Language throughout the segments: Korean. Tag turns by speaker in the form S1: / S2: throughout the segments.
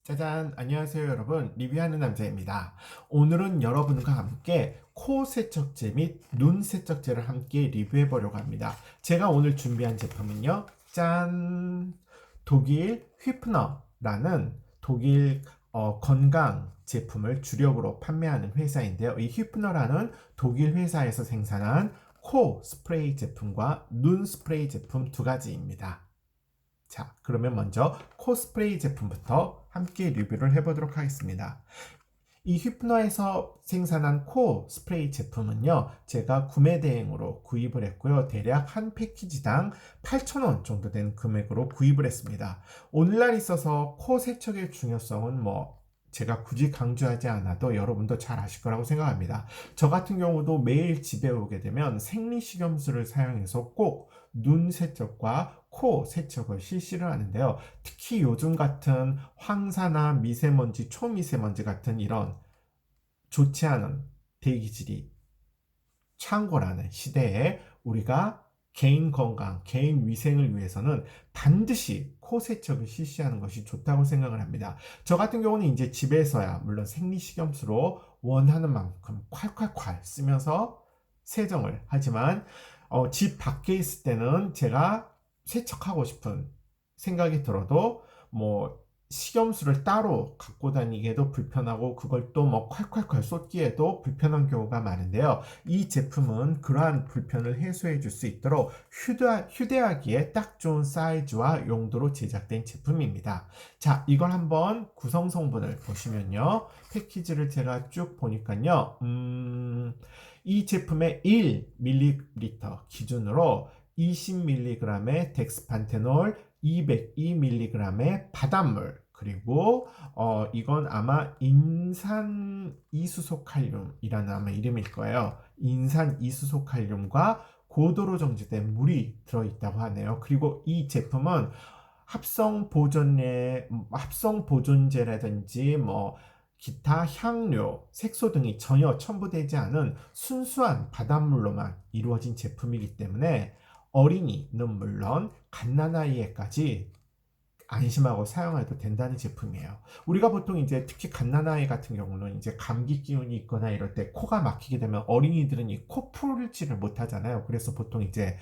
S1: 짜잔, 안녕하세요 여러분. 리뷰하는 남자입니다. 오늘은 여러분과 함께 코 세척제 및 눈 세척제를 함께 리뷰해 보려고 합니다. 제가 오늘 준비한 제품은요, 짠! 독일 휘프너라는 독일 건강 제품을 주력으로 판매하는 회사인데요. 이 휘프너라는 독일 회사에서 생산한 코 스프레이 제품과 눈 스프레이 제품 두 가지입니다. 자, 그러면 먼저 코스프레이 제품부터 함께 리뷰를 해보도록 하겠습니다. 이 휘프너에서 생산한 코 스프레이 제품은요, 제가 구매 대행으로 구입을 했고요. 대략 한 패키지당 8,000원 정도 되는 금액으로 구입을 했습니다. 오늘날 있어서 코 세척의 중요성은 제가 굳이 강조하지 않아도 여러분도 잘 아실 거라고 생각합니다. 저 같은 경우도 매일 집에 오게 되면 생리식염수를 사용해서 꼭 눈 세척과 코 세척을 실시를 하는데요. 특히 요즘 같은 황사나 미세먼지, 초미세먼지 같은 이런 좋지 않은 대기질이 창궐하는 시대에 우리가 개인 건강, 개인 위생을 위해서는 반드시 코 세척을 실시하는 것이 좋다고 생각을 합니다. 저 같은 경우는 이제 집에서야 물론 생리식염수로 원하는 만큼 콸콸콸 쓰면서 세정을 하지만 집 밖에 있을 때는 제가 세척하고 싶은 생각이 들어도 식염수를 따로 갖고 다니기에도 불편하고 그걸 또 콸콸콸 쏟기에도 불편한 경우가 많은데요. 이 제품은 그러한 불편을 해소해 줄 수 있도록 휴대하기에 딱 좋은 사이즈와 용도로 제작된 제품입니다. 자, 이걸 한번 구성 성분을 보시면요. 패키지를 제가 쭉 보니까요. 이 제품의 1ml 기준으로 20mg의 덱스판테놀, 202mg의 바닷물, 그리고 이건 아마 인산 이수소칼륨이라는 아마 이름일 거예요. 인산 이수소칼륨과 고도로 정제된 물이 들어있다고 하네요. 그리고 이 제품은 합성 보존제라든지 기타 향료, 색소 등이 전혀 첨부되지 않은 순수한 바닷물로만 이루어진 제품이기 때문에 어린이는 물론 갓난아이에까지 안심하고 사용해도 된다는 제품이에요. 우리가 보통 이제 특히 갓난아이 같은 경우는 이제 감기 기운이 있거나 이럴 때 코가 막히게 되면 어린이들은 이 코 풀지를 못하잖아요. 그래서 보통 이제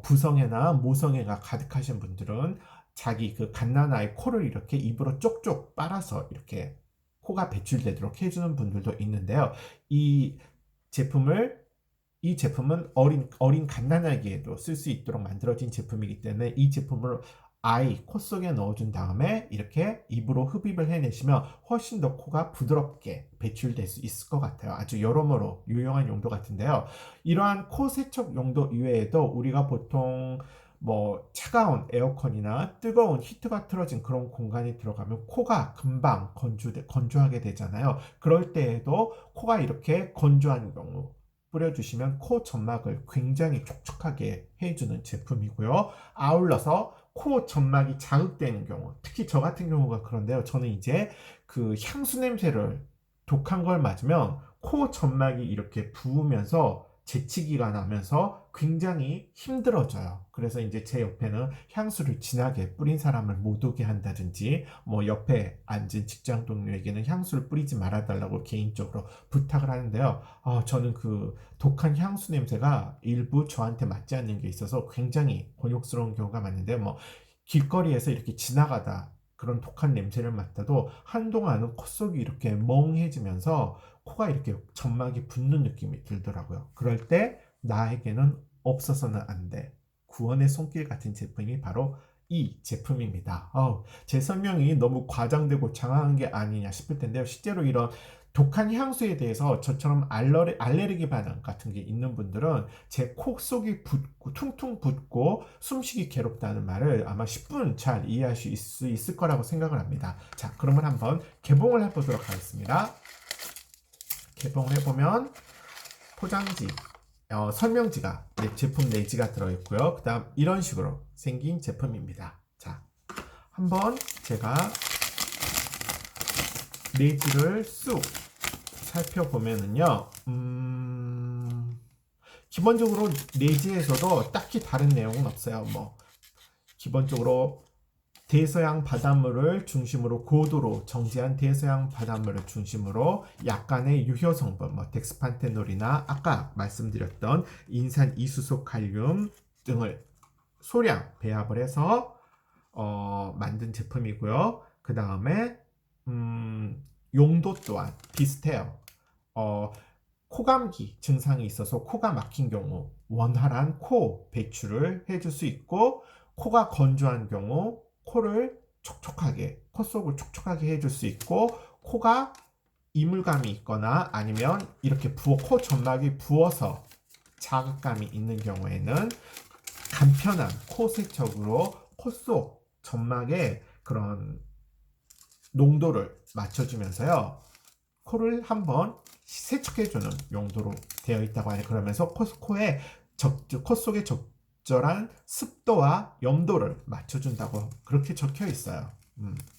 S1: 부성애나 모성애가 가득하신 분들은 자기 그 갓난아이 코를 이렇게 입으로 쪽쪽 빨아서 이렇게 코가 배출되도록 해주는 분들도 있는데요. 이 제품을 이 제품은 어린 갓난아기에도 쓸 수 있도록 만들어진 제품이기 때문에 이 제품을 아이 코 속에 넣어준 다음에 이렇게 입으로 흡입을 해내시면 훨씬 더 코가 부드럽게 배출될 수 있을 것 같아요. 아주 여러모로 유용한 용도 같은데요. 이러한 코 세척 용도 이외에도 우리가 보통 차가운 에어컨이나 뜨거운 히트가 틀어진 그런 공간에 들어가면 코가 금방 건조하게 되잖아요. 그럴 때에도 코가 이렇게 건조한 경우 뿌려주시면 코 점막을 굉장히 촉촉하게 해주는 제품이고요. 아울러서 코 점막이 자극되는 경우, 특히 저 같은 경우가 그런데요. 저는 이제 그 향수 냄새를 독한 걸 맞으면 코 점막이 이렇게 부으면서 재채기가 나면서 굉장히 힘들어져요. 그래서 이제 제 옆에는 향수를 진하게 뿌린 사람을 못 오게 한다든지, 옆에 앉은 직장 동료에게는 향수를 뿌리지 말아달라고 개인적으로 부탁을 하는데요. 저는 그 독한 향수 냄새가 일부 저한테 맞지 않는 게 있어서 굉장히 곤욕스러운 경우가 많은데, 길거리에서 이렇게 지나가다 그런 독한 냄새를 맡아도 한동안은 콧속이 이렇게 멍해지면서 코가 이렇게 점막이 붓는 느낌이 들더라고요. 그럴 때 나에게는 없어서는 안 돼. 구원의 손길 같은 제품이 바로 이 제품입니다. 제 설명이 너무 과장되고 장황한 게 아니냐 싶을 텐데요. 실제로 이런 독한 향수에 대해서 저처럼 알레르기 반응 같은 게 있는 분들은 제 코 속이 퉁퉁 붓고 숨쉬기 괴롭다는 말을 아마 10분 잘 이해할 수 있을 거라고 생각을 합니다. 자, 그러면 한번 개봉을 해보도록 하겠습니다. 개봉을 해보면 포장지, 설명지가 제품 내지가 들어있고요. 그 다음 이런 식으로 생긴 제품입니다. 자, 한번 제가 내지를 쑥 살펴보면은요, 기본적으로 내지에서도 딱히 다른 내용은 없어요. 기본적으로 대서양 바닷물을 중심으로 고도로 정제한 대서양 바닷물을 중심으로 약간의 유효 성분, 뭐 덱스판테놀이나 아까 말씀드렸던 인산 이수소 칼륨 등을 소량 배합을 해서 만든 제품이고요. 그 다음에 용도 또한 비슷해요. 코감기 증상이 있어서 코가 막힌 경우 원활한 코 배출을 해줄 수 있고, 코가 건조한 경우 코를 촉촉하게, 코 속을 촉촉하게 해줄 수 있고, 코가 이물감이 있거나 아니면 이렇게 코 점막이 부어서 자극감이 있는 경우에는 간편한 코 세척으로 코 속 점막의 그런 농도를 맞춰주면서요, 코를 한번 세척해주는 용도로 되어 있다고 하네. 그러면서 코 속에 적절한 습도와 염도를 맞춰준다고 그렇게 적혀 있어요.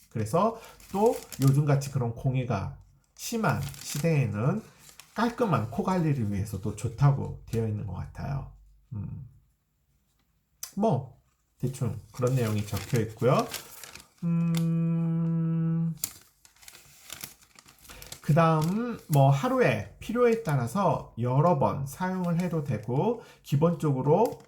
S1: 그래서 또 요즘같이 그런 공해가 심한 시대에는 깔끔한 코 관리를 위해서도 좋다고 되어 있는 것 같아요. 뭐 대충 그런 내용이 적혀 있고요. 그 다음 뭐 하루에 필요에 따라서 여러 번 사용을 해도 되고, 기본적으로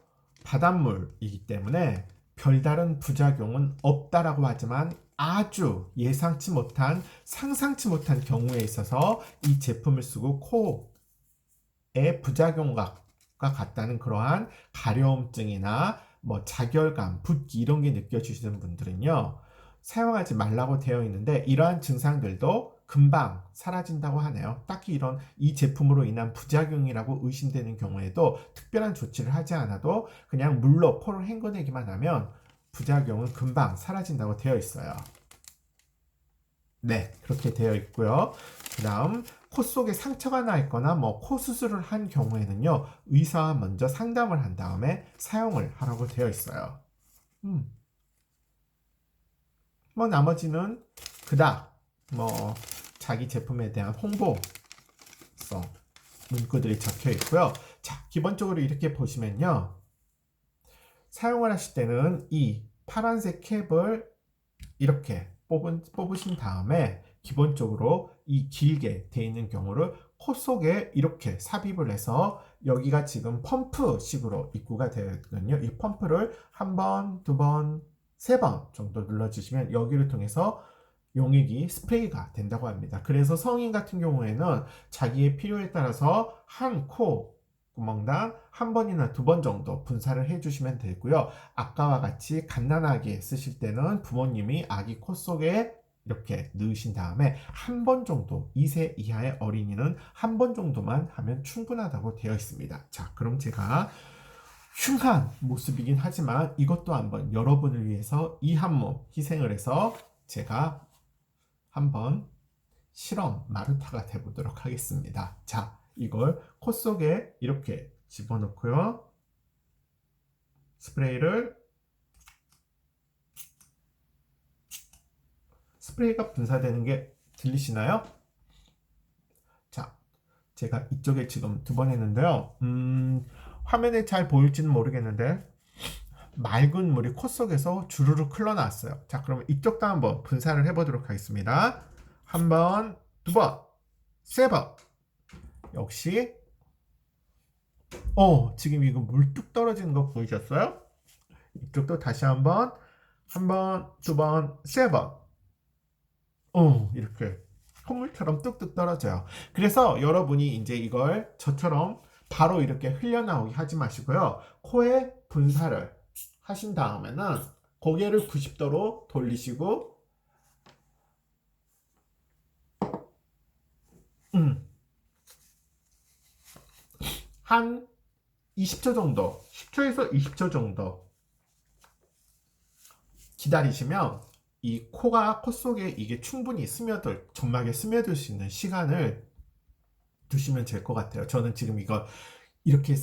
S1: 바닷물이기 때문에 별다른 부작용은 없다라고 하지만 아주 예상치 못한, 상상치 못한 경우에 있어서 이 제품을 쓰고 코에 부작용과 같다는 그러한 가려움증이나 뭐 자결감, 붓기 이런 게 느껴지시는 분들은요, 사용하지 말라고 되어 있는데 이러한 증상들도 금방 사라진다고 하네요. 딱히 이 제품으로 인한 부작용이라고 의심되는 경우에도 특별한 조치를 하지 않아도 그냥 물로 코를 헹궈내기만 하면 부작용은 금방 사라진다고 되어 있어요. 네, 그렇게 되어 있고요. 그 다음 코 속에 상처가 나 있거나 뭐 코 수술을 한 경우에는요, 의사와 먼저 상담을 한 다음에 사용을 하라고 되어 있어요. 뭐 나머지는 그닥 뭐 자기 제품에 대한 홍보성 문구들이 적혀 있고요. 자, 기본적으로 이렇게 보시면요, 사용을 하실 때는 이 파란색 캡을 이렇게 뽑으신 다음에 기본적으로 이 길게 되어 있는 경우를 코 속에 이렇게 삽입을 해서, 여기가 지금 펌프식으로 입구가 되어 있거든요. 이 펌프를 한 번, 두 번, 세 번 정도 눌러주시면 여기를 통해서 용액이 스프레이가 된다고 합니다. 그래서 성인 같은 경우에는 자기의 필요에 따라서 한 코 구멍당 한 번이나 두 번 정도 분사를 해주시면 되고요. 아까와 같이 갓난아기 쓰실 때는 부모님이 아기 코 속에 이렇게 넣으신 다음에 한 번 정도, 2세 이하의 어린이는 한 번 정도만 하면 충분하다고 되어 있습니다. 자, 그럼 제가 흉한 모습이긴 하지만 이것도 한번 여러분을 위해서 이 한 몸 희생을 해서 제가 한번 실험 마루타가 돼보도록 하겠습니다. 자, 이걸 코 속에 이렇게 집어넣고요. 스프레이가 분사되는 게 들리시나요? 자, 제가 이쪽에 지금 두 번 했는데요. 화면에 잘 보일지는 모르겠는데 맑은 물이 코 속에서 주르륵 흘러나왔어요. 자, 그러면 이쪽도 한번 분사를 해보도록 하겠습니다. 한 번, 두 번, 세 번. 역시 지금 이거 물 뚝 떨어지는 거 보이셨어요? 이쪽도 다시 한 번, 두 번, 세 번. 이렇게 콧물처럼 뚝뚝 떨어져요. 그래서 여러분이 이제 이걸 저처럼 바로 이렇게 흘려나오게 하지 마시고요. 코에 분사를 하신 다음에는 고개를 90도로 돌리시고 한 20초 정도, 10초에서 20초 정도 기다리시면 이 코가 코 속에 이게 충분히 점막에 스며들 수 있는 시간을 두시면 될 것 같아요. 저는 지금 이거 이렇게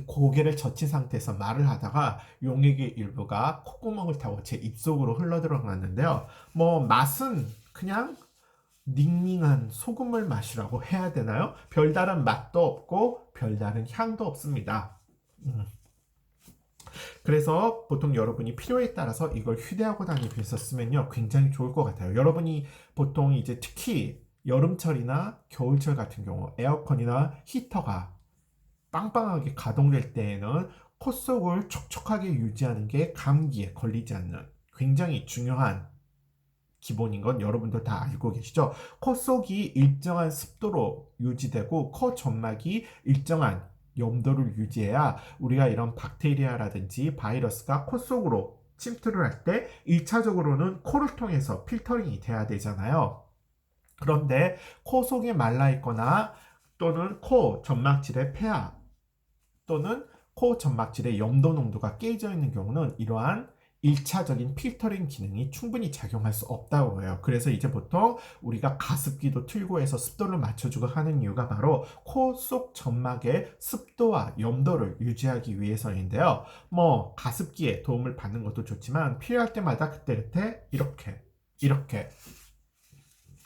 S1: 고개를 젖힌 상태에서 말을 하다가 용액의 일부가 콧구멍을 타고 제 입속으로 흘러 들어갔는데요. 뭐 맛은 그냥 닝닝한 소금물 맛이라고 해야 되나요? 별다른 맛도 없고 별다른 향도 없습니다. 그래서 보통 여러분이 필요에 따라서 이걸 휴대하고 다니기 위해서 쓰면요, 굉장히 좋을 것 같아요. 여러분이 보통 이제 특히 여름철이나 겨울철 같은 경우 에어컨이나 히터가 빵빵하게 가동될 때에는 코 속을 촉촉하게 유지하는 게 감기에 걸리지 않는 굉장히 중요한 기본인 건 여러분도 다 알고 계시죠? 코 속이 일정한 습도로 유지되고 코 점막이 일정한 염도를 유지해야 우리가 이런 박테리아라든지 바이러스가 코 속으로 침투를 할 때 1차적으로는 코를 통해서 필터링이 돼야 되잖아요. 그런데 코 속이 말라 있거나 또는 코 점막질의 폐하 또는 코 점막질의 염도 농도가 깨져 있는 경우는 이러한 1차적인 필터링 기능이 충분히 작용할 수 없다고 해요. 그래서 이제 보통 우리가 가습기도 틀고 해서 습도를 맞춰주고 하는 이유가 바로 코 속 점막의 습도와 염도를 유지하기 위해서인데요. 뭐 가습기에 도움을 받는 것도 좋지만 필요할 때마다 그때그때 이렇게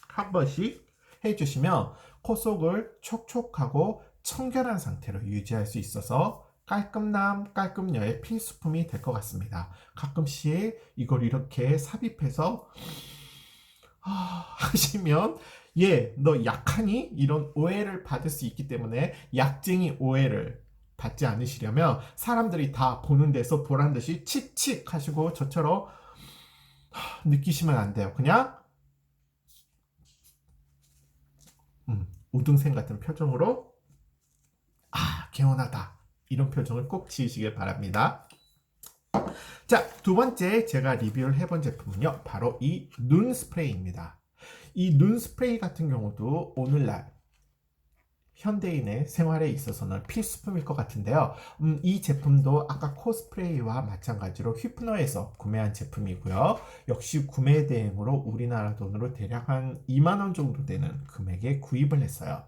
S1: 한 번씩 해주시면 코 속을 촉촉하고 청결한 상태로 유지할 수 있어서 깔끔남, 깔끔녀의 필수품이 될 것 같습니다. 가끔씩 이걸 이렇게 삽입해서 하시면 너 약하니? 이런 오해를 받을 수 있기 때문에 약쟁이 오해를 받지 않으시려면 사람들이 다 보는 데서 보란 듯이 칙칙 하시고 저처럼 느끼시면 안 돼요. 그냥 우등생 같은 표정으로 개운하다 이런 표정을 꼭 지으시길 바랍니다. 자, 두 번째 제가 리뷰를 해본 제품은요, 바로 이 눈 스프레이입니다. 이 눈 스프레이 같은 경우도 오늘날 현대인의 생활에 있어서는 필수품일 것 같은데요. 이 제품도 아까 코스프레이와 마찬가지로 휘프너에서 구매한 제품이고요. 역시 구매 대행으로 우리나라 돈으로 대략 한 2만 원 정도 되는 금액에 구입을 했어요.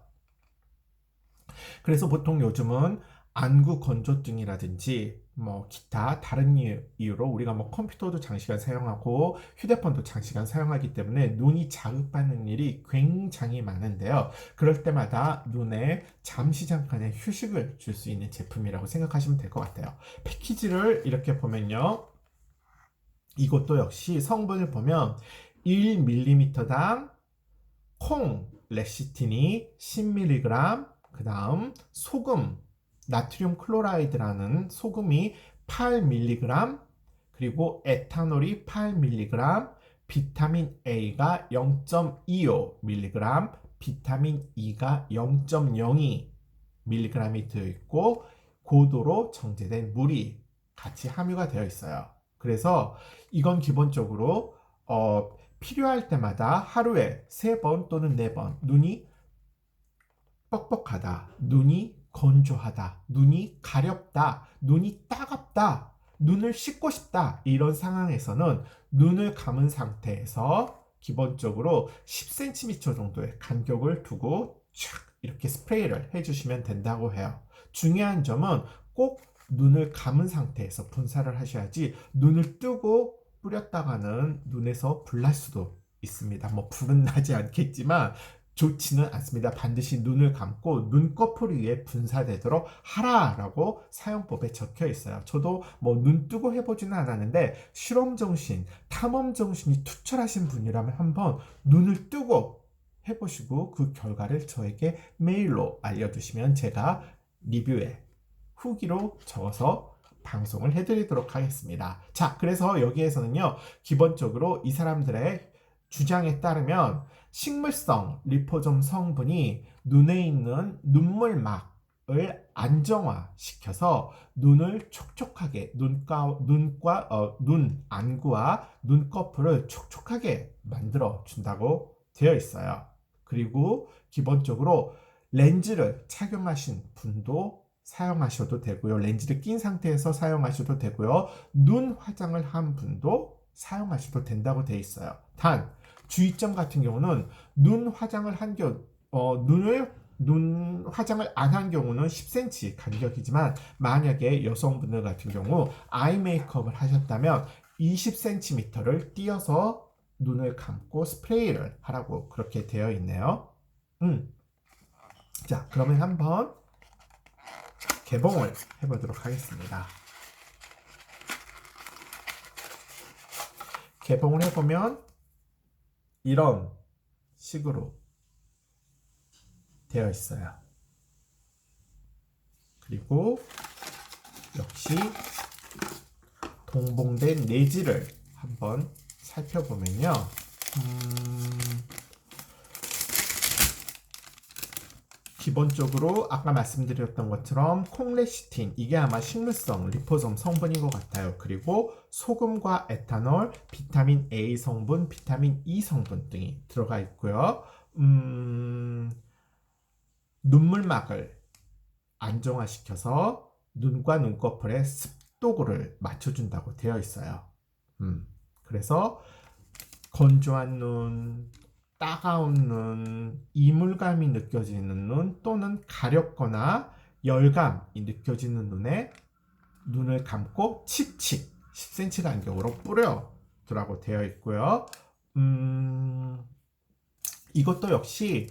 S1: 그래서 보통 요즘은 안구 건조증이라든지 뭐 기타 다른 이유로 우리가 뭐 컴퓨터도 장시간 사용하고 휴대폰도 장시간 사용하기 때문에 눈이 자극받는 일이 굉장히 많은데요. 그럴 때마다 눈에 잠시 잠깐의 휴식을 줄 수 있는 제품이라고 생각하시면 될 것 같아요. 패키지를 이렇게 보면요, 이것도 역시 성분을 보면 1ml당 콩 레시틴이 10mg, 그 다음 소금 나트륨 클로라이드라는 소금이 8mg, 그리고 에탄올이 8mg, 비타민 A가 0.25mg, 비타민 E가 0.02mg이 들어있고 고도로 정제된 물이 같이 함유가 되어 있어요. 그래서 이건 기본적으로 필요할 때마다 하루에 3번 또는 4번 눈이 뻑뻑하다, 눈이 건조하다, 눈이 가렵다, 눈이 따갑다, 눈을 씻고 싶다, 이런 상황에서는 눈을 감은 상태에서 기본적으로 10cm 정도의 간격을 두고 촥 이렇게 스프레이를 해주시면 된다고 해요. 중요한 점은 꼭 눈을 감은 상태에서 분사를 하셔야지 눈을 뜨고 뿌렸다가는 눈에서 불날 수도 있습니다. 뭐 불은 나지 않겠지만 좋지는 않습니다. 반드시 눈을 감고 눈꺼풀 위에 분사되도록 하라라고 사용법에 적혀 있어요. 저도 뭐 눈 뜨고 해보지는 않았는데 실험 정신, 탐험 정신이 투철하신 분이라면 한번 눈을 뜨고 해보시고 그 결과를 저에게 메일로 알려주시면 제가 리뷰에 후기로 적어서 방송을 해드리도록 하겠습니다. 자, 그래서 여기에서는요, 기본적으로 이 사람들의 주장에 따르면 식물성 리포솜 성분이 눈에 있는 눈물막을 안정화시켜서 눈을 촉촉하게 눈 안구와 눈꺼풀을 촉촉하게 만들어 준다고 되어 있어요. 그리고 기본적으로 렌즈를 착용하신 분도 사용하셔도 되고요. 렌즈를 낀 상태에서 사용하셔도 되고요. 눈 화장을 한 분도 사용하셔도 된다고 되어 있어요. 단 주의점 같은 경우는 눈 화장을 안 한 경우는 10cm 간격이지만 만약에 여성분들 같은 경우 아이 메이크업을 하셨다면 20cm를 띄어서 눈을 감고 스프레이를 하라고 그렇게 되어 있네요. 자, 그러면 한번 개봉을 해보도록 하겠습니다. 개봉을 해보면 이런 식으로 되어 있어요. 그리고 역시 동봉된 내지를 한번 살펴보면요. 기본적으로 아까 말씀드렸던 것처럼 콩레시틴, 이게 아마 식물성 리포솜 성분인 것 같아요. 그리고 소금과 에탄올, 비타민 A 성분, 비타민 E 성분 등이 들어가 있고요. 눈물막을 안정화시켜서 눈과 눈꺼풀의 습도를 맞춰준다고 되어 있어요. 그래서 건조한 눈, 따가운 눈, 이물감이 느껴지는 눈 또는 가렵거나 열감이 느껴지는 눈에 눈을 감고 칙칙 10cm 간격으로 뿌려두라고 되어 있고요. 이것도 역시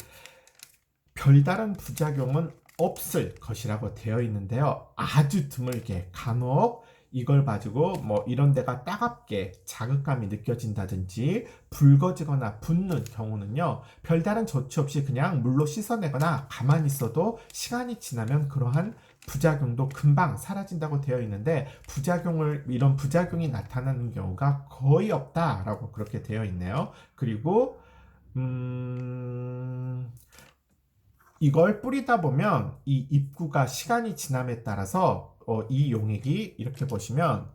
S1: 별다른 부작용은 없을 것이라고 되어 있는데요. 아주 드물게 간혹 이걸 가지고 뭐 이런 데가 따갑게 자극감이 느껴진다든지 붉어지거나 붓는 경우는요, 별다른 조치 없이 그냥 물로 씻어내거나 가만히 있어도 시간이 지나면 그러한 부작용도 금방 사라진다고 되어 있는데, 이런 부작용이 나타나는 경우가 거의 없다라고 그렇게 되어 있네요. 그리고 이걸 뿌리다 보면 이 입구가 시간이 지남에 따라서 이 용액이 이렇게 보시면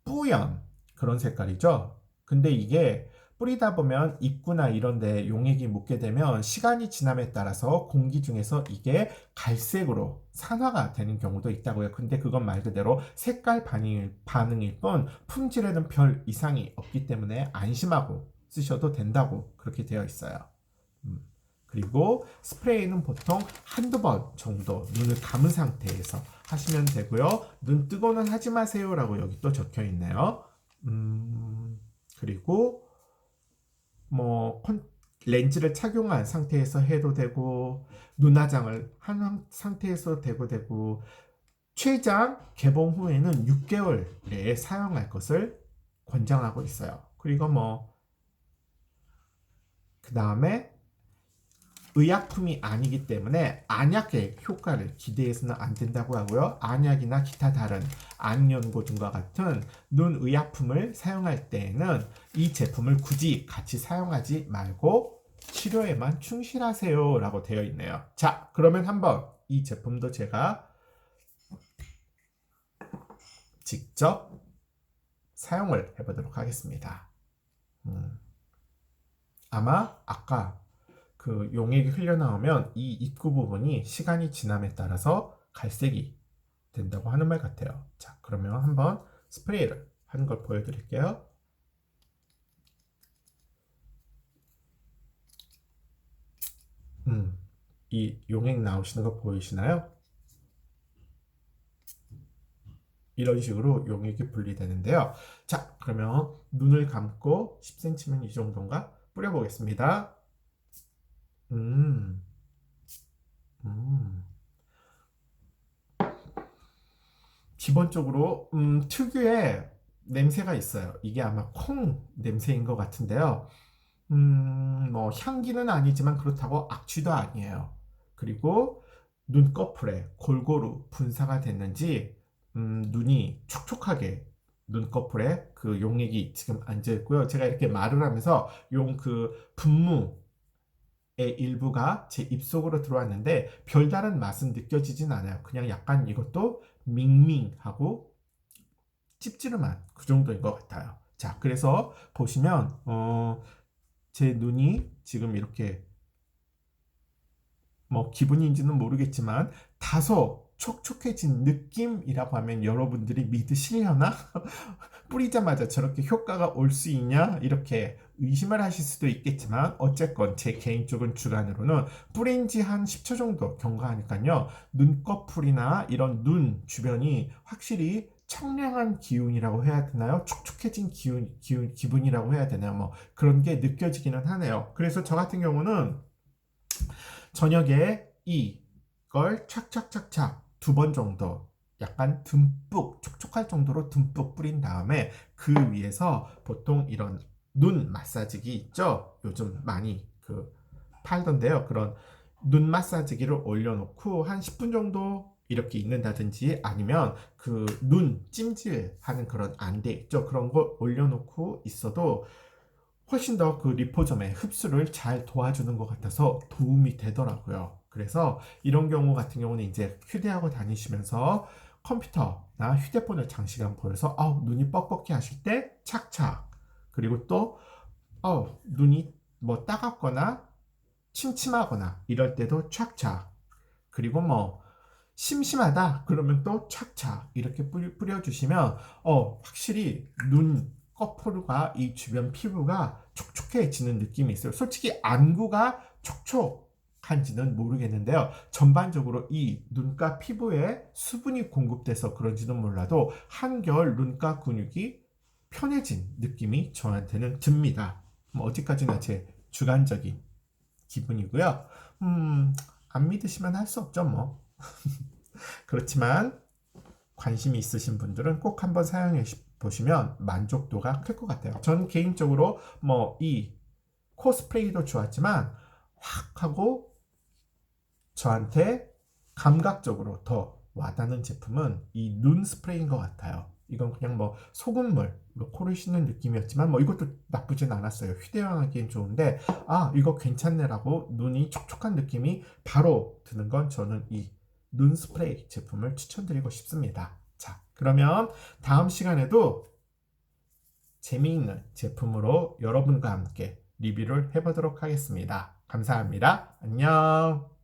S1: 뿌연 그런 색깔이죠. 근데 이게 뿌리다 보면 입구나 이런 데 용액이 묻게 되면 시간이 지남에 따라서 공기 중에서 이게 갈색으로 산화가 되는 경우도 있다고요. 근데 그건 말 그대로 색깔 반응일 뿐 품질에는 별 이상이 없기 때문에 안심하고 쓰셔도 된다고 그렇게 되어 있어요. 그리고 스프레이는 보통 한두 번 정도 눈을 감은 상태에서 하시면 되고요. 눈 뜨고는 하지 마세요 라고 여기 또 적혀 있네요. 그리고 뭐 렌즈를 착용한 상태에서 해도 되고, 눈화장을 한 상태에서 되고 최장 개봉 후에는 6개월 내에 사용할 것을 권장하고 있어요. 그리고 그 다음에 의약품이 아니기 때문에 안약의 효과를 기대해서는 안 된다고 하고요. 안약이나 기타 다른 안연고 등과 같은 눈 의약품을 사용할 때에는 이 제품을 굳이 같이 사용하지 말고 치료에만 충실하세요 라고 되어 있네요. 자, 그러면 한번 이 제품도 제가 직접 사용을 해보도록 하겠습니다. 아마 아까 그 용액이 흘러나오면 이 입구 부분이 시간이 지남에 따라서 갈색이 된다고 하는 말 같아요. 자, 그러면 한번 스프레이를 하는 걸 보여드릴게요. 이 용액 나오시는 거 보이시나요? 이런 식으로 용액이 분리되는데요. 자, 그러면 눈을 감고 10cm면 이 정도인가? 뿌려보겠습니다. 음. 기본적으로 특유의 냄새가 있어요. 이게 아마 콩 냄새인 것 같은데요. 뭐 향기는 아니지만 그렇다고 악취도 아니에요. 그리고 눈꺼풀에 골고루 분사가 됐는지 눈이 촉촉하게 눈꺼풀에 그 용액이 지금 앉아 있고요. 제가 이렇게 말을 하면서 용 그 분무의 일부가 제 입속으로 들어왔는데 별다른 맛은 느껴지진 않아요. 그냥 약간 이것도 밍밍하고 찝찝한 그 정도인 것 같아요. 자, 그래서 보시면 제 눈이 지금 이렇게 뭐 기분인지는 모르겠지만 다소 촉촉해진 느낌이라고 하면 여러분들이 믿으시려나? 뿌리자마자 저렇게 효과가 올 수 있냐? 이렇게 의심을 하실 수도 있겠지만 어쨌건 제 개인적인 주관으로는 뿌린 지 한 10초 정도 경과하니까요. 눈꺼풀이나 이런 눈 주변이 확실히 청량한 기운이라고 해야 되나요? 촉촉해진 기분이라고 해야 되나요? 뭐 그런 게 느껴지기는 하네요. 그래서 저 같은 경우는 저녁에 이걸 착착착착 2번 정도 약간 듬뿍 촉촉할 정도로 듬뿍 뿌린 다음에 그 위에서 보통 이런 눈 마사지기 있죠? 요즘 많이 팔던데요. 그런 눈 마사지기를 올려놓고 한 10분 정도 이렇게 있는다든지 아니면 그 눈 찜질하는 그런 안대 있죠? 그런 걸 올려놓고 있어도 훨씬 더 그 리포점의 흡수를 잘 도와주는 것 같아서 도움이 되더라고요. 그래서 이런 경우 같은 경우는 이제 휴대하고 다니시면서 컴퓨터나 휴대폰을 장시간 보여서 눈이 뻑뻑해 하실 때 착착, 그리고 또 눈이 뭐 따갑거나 침침하거나 이럴 때도 착착, 그리고 뭐 심심하다 그러면 또 착착 이렇게 뿌려주시면 확실히 눈 꺼풀과 이 주변 피부가 촉촉해지는 느낌이 있어요. 솔직히 안구가 촉촉한지는 모르겠는데요. 전반적으로 이 눈가 피부에 수분이 공급돼서 그런지는 몰라도 한결 눈가 근육이 편해진 느낌이 저한테는 듭니다. 뭐 어디까지나 제 주관적인 기분이고요. 안 믿으시면 할 수 없죠, 뭐. 그렇지만 관심이 있으신 분들은 꼭 한번 사용해 보시면 만족도가 클 것 같아요. 전 개인적으로 뭐 이 코스프레이도 좋았지만 확 하고 저한테 감각적으로 더 와닿는 제품은 이 눈 스프레이인 것 같아요. 이건 그냥 뭐 소금물로 코를 씻는 느낌이었지만 뭐 이것도 나쁘진 않았어요. 휴대용하기엔 좋은데 이거 괜찮네라고 눈이 촉촉한 느낌이 바로 드는 건 저는 이 눈 스프레이 제품을 추천드리고 싶습니다. 자, 그러면 다음 시간에도 재미있는 제품으로 여러분과 함께 리뷰를 해보도록 하겠습니다. 감사합니다. 안녕.